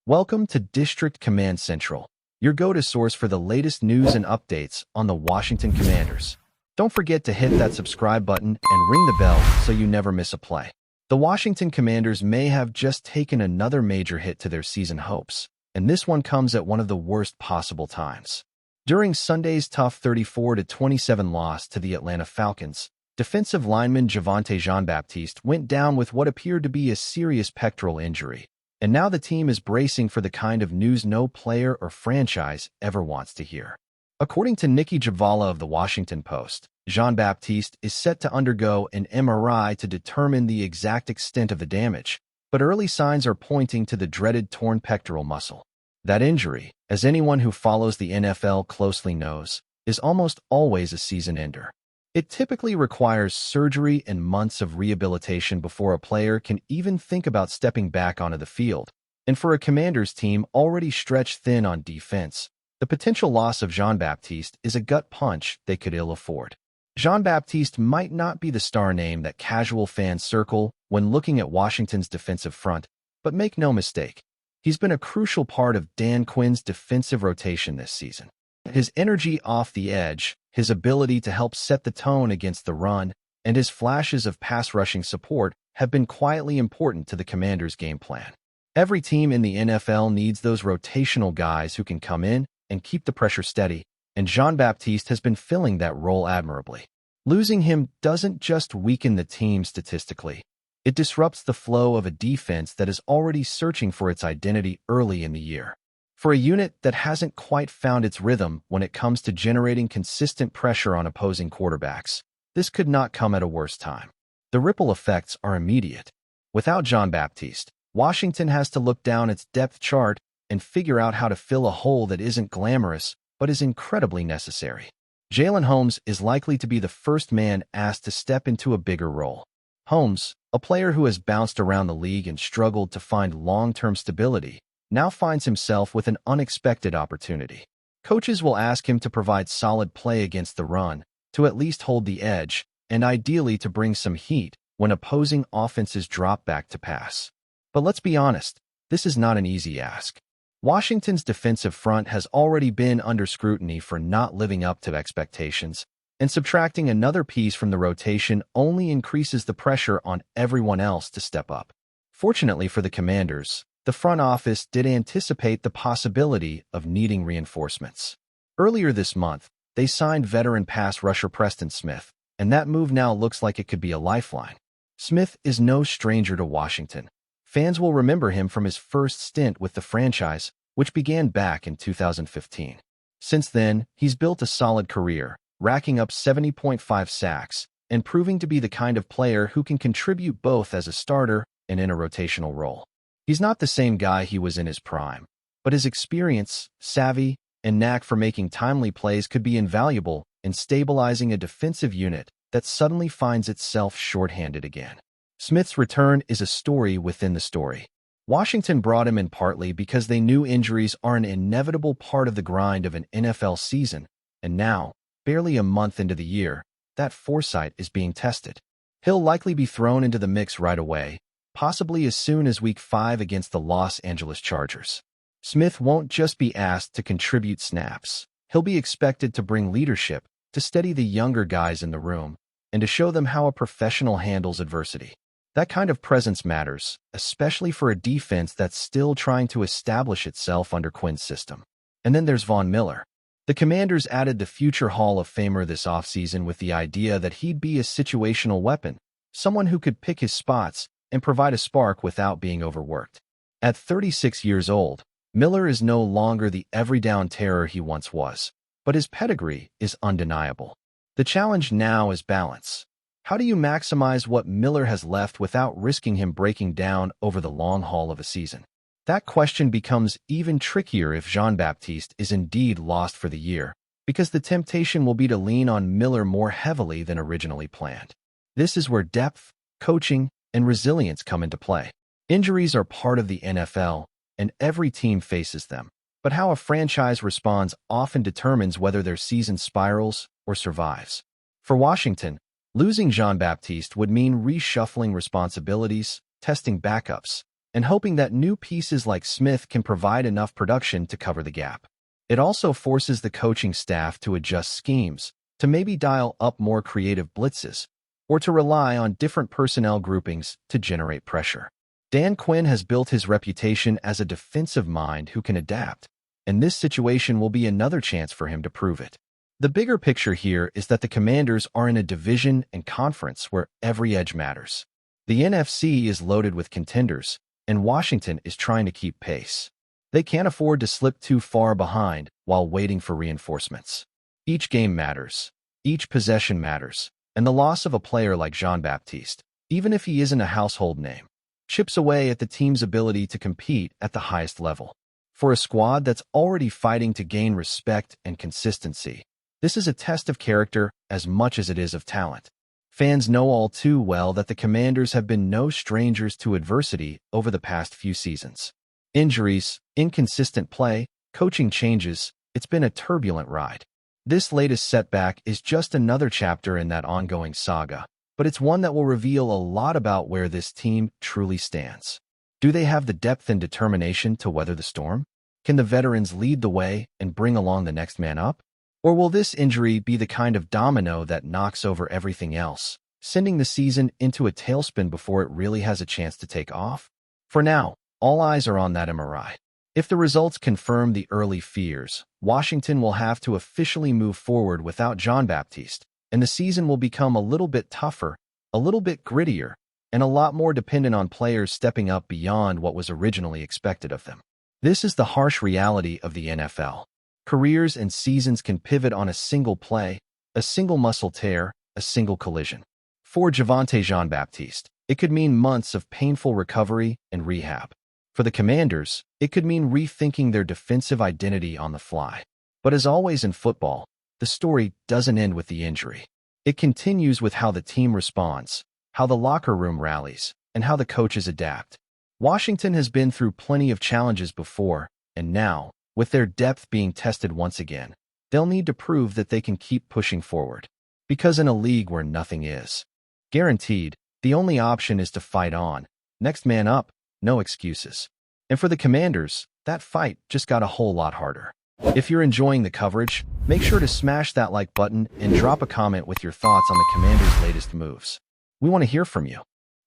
Welcome to District Command Central, your go-to source for the latest news and updates on the Washington Commanders. Don't forget to hit that subscribe button and ring the bell so you never miss a play. The Washington Commanders may have just taken another major hit to their season hopes, and this one comes at one of the worst possible times. During Sunday's tough 34-27 loss to the Atlanta Falcons, defensive lineman Javonte Jean-Baptiste went down with what appeared to be a serious pectoral injury. And now the team is bracing for the kind of news no player or franchise ever wants to hear. According to Nikki Javala of the Washington Post, Jean-Baptiste is set to undergo an MRI to determine the exact extent of the damage, but early signs are pointing to the dreaded torn pectoral muscle. That injury, as anyone who follows the NFL closely knows, is almost always a season ender. It typically requires surgery and months of rehabilitation before a player can even think about stepping back onto the field. And for a Commanders team already stretched thin on defense, the potential loss of Jean-Baptiste is a gut punch they could ill afford. Jean-Baptiste might not be the star name that casual fans circle when looking at Washington's defensive front, but make no mistake, he's been a crucial part of Dan Quinn's defensive rotation this season. His energy off the edge, his ability to help set the tone against the run, and his flashes of pass-rushing support have been quietly important to the Commanders' game plan. Every team in the NFL needs those rotational guys who can come in and keep the pressure steady, and Jean-Baptiste has been filling that role admirably. Losing him doesn't just weaken the team statistically. It disrupts the flow of a defense that is already searching for its identity early in the year. For a unit that hasn't quite found its rhythm when it comes to generating consistent pressure on opposing quarterbacks, this could not come at a worse time. The ripple effects are immediate. Without Jean-Baptiste, Washington has to look down its depth chart and figure out how to fill a hole that isn't glamorous but is incredibly necessary. Jalen Holmes is likely to be the first man asked to step into a bigger role. Holmes, a player who has bounced around the league and struggled to find long-term stability, now finds himself with an unexpected opportunity. Coaches will ask him to provide solid play against the run, to at least hold the edge, and ideally to bring some heat when opposing offenses drop back to pass. But let's be honest, this is not an easy ask. Washington's defensive front has already been under scrutiny for not living up to expectations, and subtracting another piece from the rotation only increases the pressure on everyone else to step up. Fortunately for the Commanders, the front office did anticipate the possibility of needing reinforcements. Earlier this month, they signed veteran pass rusher Preston Smith, and that move now looks like it could be a lifeline. Smith is no stranger to Washington. Fans will remember him from his first stint with the franchise, which began back in 2015. Since then, he's built a solid career, racking up 70.5 sacks, and proving to be the kind of player who can contribute both as a starter and in a rotational role. He's not the same guy he was in his prime, but his experience, savvy, and knack for making timely plays could be invaluable in stabilizing a defensive unit that suddenly finds itself shorthanded again. Smith's return is a story within the story. Washington brought him in partly because they knew injuries are an inevitable part of the grind of an NFL season, and now, barely a month into the year, that foresight is being tested. He'll likely be thrown into the mix right away, possibly as soon as Week 5 against the Los Angeles Chargers. Smith won't just be asked to contribute snaps. He'll be expected to bring leadership, to steady the younger guys in the room, and to show them how a professional handles adversity. That kind of presence matters, especially for a defense that's still trying to establish itself under Quinn's system. And then there's Von Miller. The Commanders added the future Hall of Famer this offseason with the idea that he'd be a situational weapon, someone who could pick his spots and provide a spark without being overworked. At 36 years old, Miller is no longer the every-down terror he once was, but his pedigree is undeniable. The challenge now is balance. How do you maximize what Miller has left without risking him breaking down over the long haul of a season? That question becomes even trickier if Jean-Baptiste is indeed lost for the year, because the temptation will be to lean on Miller more heavily than originally planned. This is where depth, coaching, and resilience come into play. Injuries are part of the NFL, and every team faces them. But how a franchise responds often determines whether their season spirals or survives. For Washington, losing Jean-Baptiste would mean reshuffling responsibilities, testing backups, and hoping that new pieces like Smith can provide enough production to cover the gap. It also forces the coaching staff to adjust schemes, to maybe dial up more creative blitzes, or to rely on different personnel groupings to generate pressure. Dan Quinn has built his reputation as a defensive mind who can adapt, and this situation will be another chance for him to prove it. The bigger picture here is that the Commanders are in a division and conference where every edge matters. The NFC is loaded with contenders, and Washington is trying to keep pace. They can't afford to slip too far behind while waiting for reinforcements. Each game matters. Each possession matters. And the loss of a player like Jean-Baptiste, even if he isn't a household name, chips away at the team's ability to compete at the highest level. For a squad that's already fighting to gain respect and consistency, this is a test of character as much as it is of talent. Fans know all too well that the Commanders have been no strangers to adversity over the past few seasons. Injuries, inconsistent play, coaching changes, it's been a turbulent ride. This latest setback is just another chapter in that ongoing saga, but it's one that will reveal a lot about where this team truly stands. Do they have the depth and determination to weather the storm? Can the veterans lead the way and bring along the next man up? Or will this injury be the kind of domino that knocks over everything else, sending the season into a tailspin before it really has a chance to take off? For now, all eyes are on that MRI. If the results confirm the early fears, Washington will have to officially move forward without Jean-Baptiste, and the season will become a little bit tougher, a little bit grittier, and a lot more dependent on players stepping up beyond what was originally expected of them. This is the harsh reality of the NFL. Careers and seasons can pivot on a single play, a single muscle tear, a single collision. For Javonte Jean-Baptiste, it could mean months of painful recovery and rehab. For the Commanders, it could mean rethinking their defensive identity on the fly. But as always in football, the story doesn't end with the injury. It continues with how the team responds, how the locker room rallies, and how the coaches adapt. Washington has been through plenty of challenges before, and now, with their depth being tested once again, they'll need to prove that they can keep pushing forward. Because in a league where nothing is guaranteed, the only option is to fight on. Next man up, no excuses. And for the Commanders, that fight just got a whole lot harder. If you're enjoying the coverage, make sure to smash that like button and drop a comment with your thoughts on the Commanders' latest moves. We want to hear from you.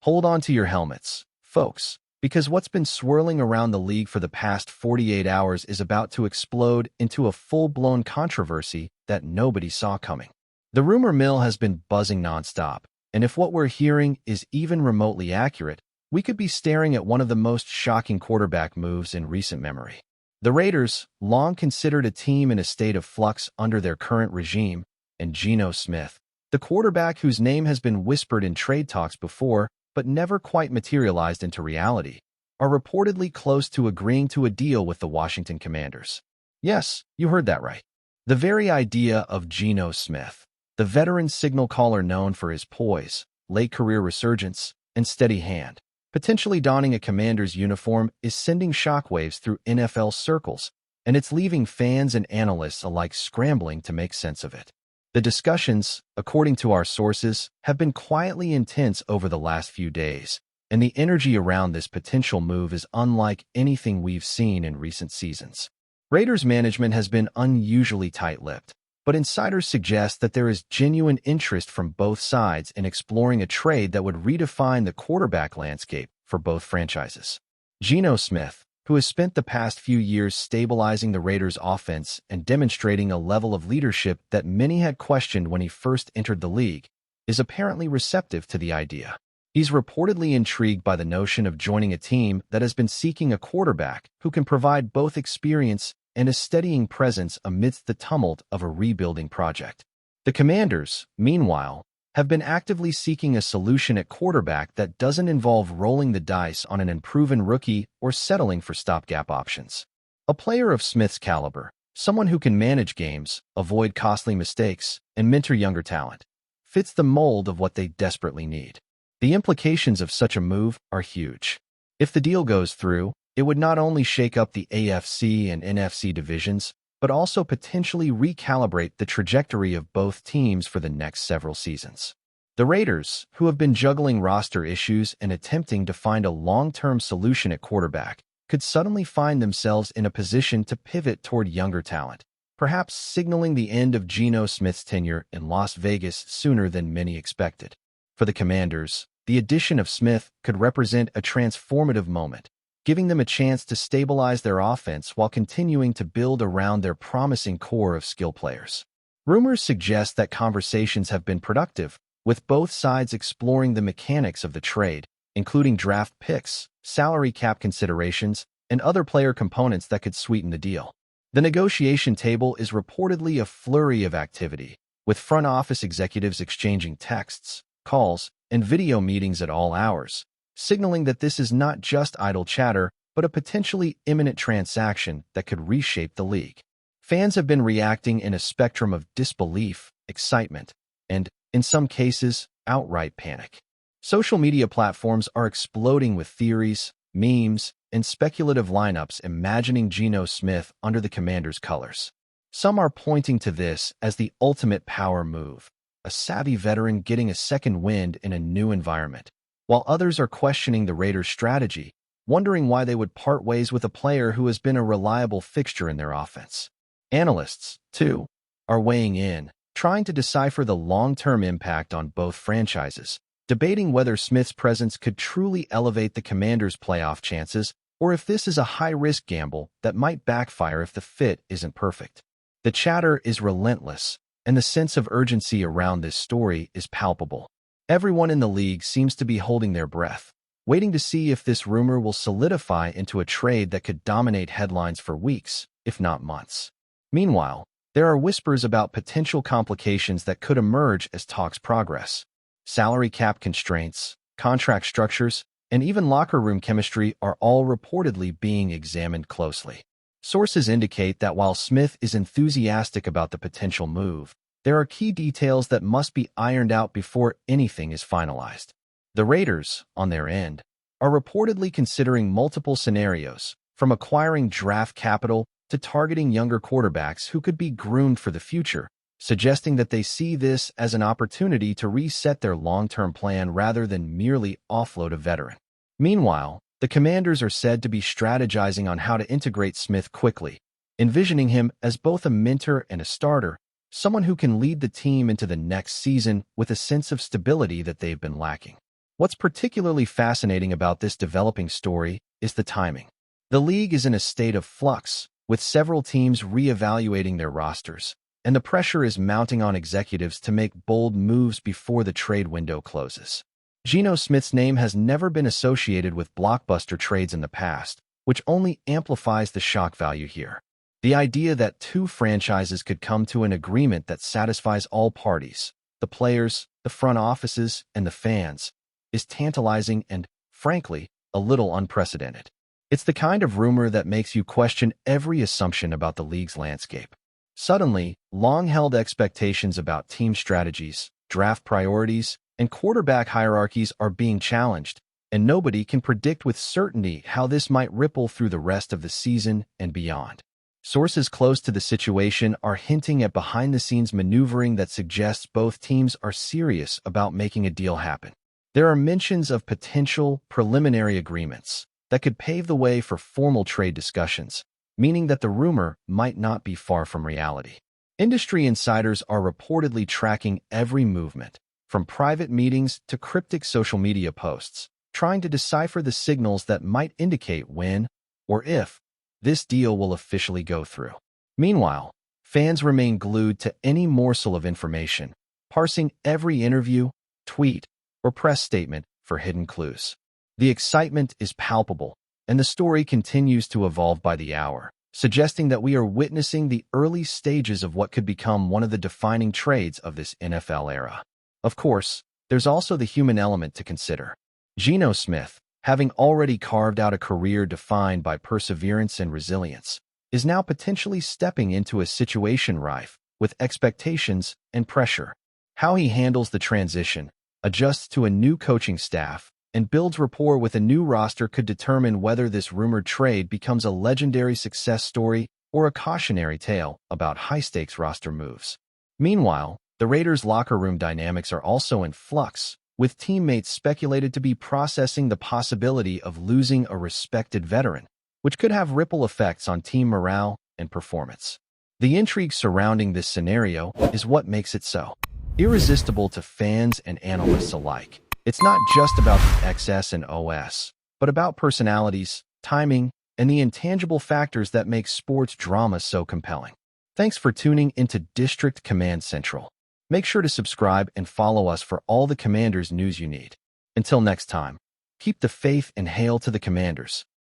Hold on to your helmets, folks, because what's been swirling around the league for the past 48 hours is about to explode into a full-blown controversy that nobody saw coming. The rumor mill has been buzzing nonstop, and if what we're hearing is even remotely accurate, we could be staring at one of the most shocking quarterback moves in recent memory. The Raiders, long considered a team in a state of flux under their current regime, and Geno Smith, the quarterback whose name has been whispered in trade talks before but never quite materialized into reality, are reportedly close to agreeing to a deal with the Washington Commanders. Yes, you heard that right. The very idea of Geno Smith, the veteran signal caller known for his poise, late career resurgence, and steady hand, potentially donning a Commander's uniform, is sending shockwaves through NFL circles, and it's leaving fans and analysts alike scrambling to make sense of it. The discussions, according to our sources, have been quietly intense over the last few days, and the energy around this potential move is unlike anything we've seen in recent seasons. Raiders management has been unusually tight-lipped, but insiders suggest that there is genuine interest from both sides in exploring a trade that would redefine the quarterback landscape for both franchises. Geno Smith, who has spent the past few years stabilizing the Raiders' offense and demonstrating a level of leadership that many had questioned when he first entered the league, is apparently receptive to the idea. He's reportedly intrigued by the notion of joining a team that has been seeking a quarterback who can provide both experience and a steadying presence amidst the tumult of a rebuilding project. The Commanders, meanwhile, have been actively seeking a solution at quarterback that doesn't involve rolling the dice on an unproven rookie or settling for stopgap options. A player of Smith's caliber, someone who can manage games, avoid costly mistakes, and mentor younger talent, fits the mold of what they desperately need. The implications of such a move are huge. If the deal goes through, it would not only shake up the AFC and NFC divisions, but also potentially recalibrate the trajectory of both teams for the next several seasons. The Raiders, who have been juggling roster issues and attempting to find a long-term solution at quarterback, could suddenly find themselves in a position to pivot toward younger talent, perhaps signaling the end of Geno Smith's tenure in Las Vegas sooner than many expected. For the Commanders, the addition of Smith could represent a transformative moment, giving them a chance to stabilize their offense while continuing to build around their promising core of skill players. Rumors suggest that conversations have been productive, with both sides exploring the mechanics of the trade, including draft picks, salary cap considerations, and other player components that could sweeten the deal. The negotiation table is reportedly a flurry of activity, with front office executives exchanging texts, calls, and video meetings at all hours, signaling that this is not just idle chatter, but a potentially imminent transaction that could reshape the league. Fans have been reacting in a spectrum of disbelief, excitement, and, in some cases, outright panic. Social media platforms are exploding with theories, memes, and speculative lineups imagining Geno Smith under the Commanders' colors. Some are pointing to this as the ultimate power move, a savvy veteran getting a second wind in a new environment, while others are questioning the Raiders' strategy, wondering why they would part ways with a player who has been a reliable fixture in their offense. Analysts, too, are weighing in, trying to decipher the long-term impact on both franchises, debating whether Smith's presence could truly elevate the Commanders' playoff chances or if this is a high-risk gamble that might backfire if the fit isn't perfect. The chatter is relentless, and the sense of urgency around this story is palpable. Everyone in the league seems to be holding their breath, waiting to see if this rumor will solidify into a trade that could dominate headlines for weeks, if not months. Meanwhile, there are whispers about potential complications that could emerge as talks progress. Salary cap constraints, contract structures, and even locker room chemistry are all reportedly being examined closely. Sources indicate that while Smith is enthusiastic about the potential move, there are key details that must be ironed out before anything is finalized. The Raiders, on their end, are reportedly considering multiple scenarios, from acquiring draft capital to targeting younger quarterbacks who could be groomed for the future, suggesting that they see this as an opportunity to reset their long-term plan rather than merely offload a veteran. Meanwhile, the Commanders are said to be strategizing on how to integrate Smith quickly, envisioning him as both a mentor and a starter, someone who can lead the team into the next season with a sense of stability that they've been lacking. What's particularly fascinating about this developing story is the timing. The league is in a state of flux, with several teams reevaluating their rosters, and the pressure is mounting on executives to make bold moves before the trade window closes. Geno Smith's name has never been associated with blockbuster trades in the past, which only amplifies the shock value here. The idea that two franchises could come to an agreement that satisfies all parties, the players, the front offices, and the fans, is tantalizing and, frankly, a little unprecedented. It's the kind of rumor that makes you question every assumption about the league's landscape. Suddenly, long-held expectations about team strategies, draft priorities, and quarterback hierarchies are being challenged, and nobody can predict with certainty how this might ripple through the rest of the season and beyond. Sources close to the situation are hinting at behind-the-scenes maneuvering that suggests both teams are serious about making a deal happen. There are mentions of potential preliminary agreements that could pave the way for formal trade discussions, meaning that the rumor might not be far from reality. Industry insiders are reportedly tracking every movement, from private meetings to cryptic social media posts, trying to decipher the signals that might indicate when, or if, this deal will officially go through. Meanwhile, fans remain glued to any morsel of information, parsing every interview, tweet, or press statement for hidden clues. The excitement is palpable, and the story continues to evolve by the hour, suggesting that we are witnessing the early stages of what could become one of the defining trades of this NFL era. Of course, there's also the human element to consider. Geno Smith, having already carved out a career defined by perseverance and resilience, is now potentially stepping into a situation rife with expectations and pressure. How he handles the transition, adjusts to a new coaching staff, and builds rapport with a new roster could determine whether this rumored trade becomes a legendary success story or a cautionary tale about high-stakes roster moves. Meanwhile, The Raiders' locker room dynamics are also in flux, with teammates speculated to be processing the possibility of losing a respected veteran, which could have ripple effects on team morale and performance. The intrigue surrounding this scenario is what makes it so irresistible to fans and analysts alike. It's not just about the XS and OS, but about personalities, timing, and the intangible factors that make sports drama so compelling. Thanks for tuning into District Command Central. Make sure to subscribe and follow us for all the Commanders news you need. Until next time, keep the faith and hail to the Commanders.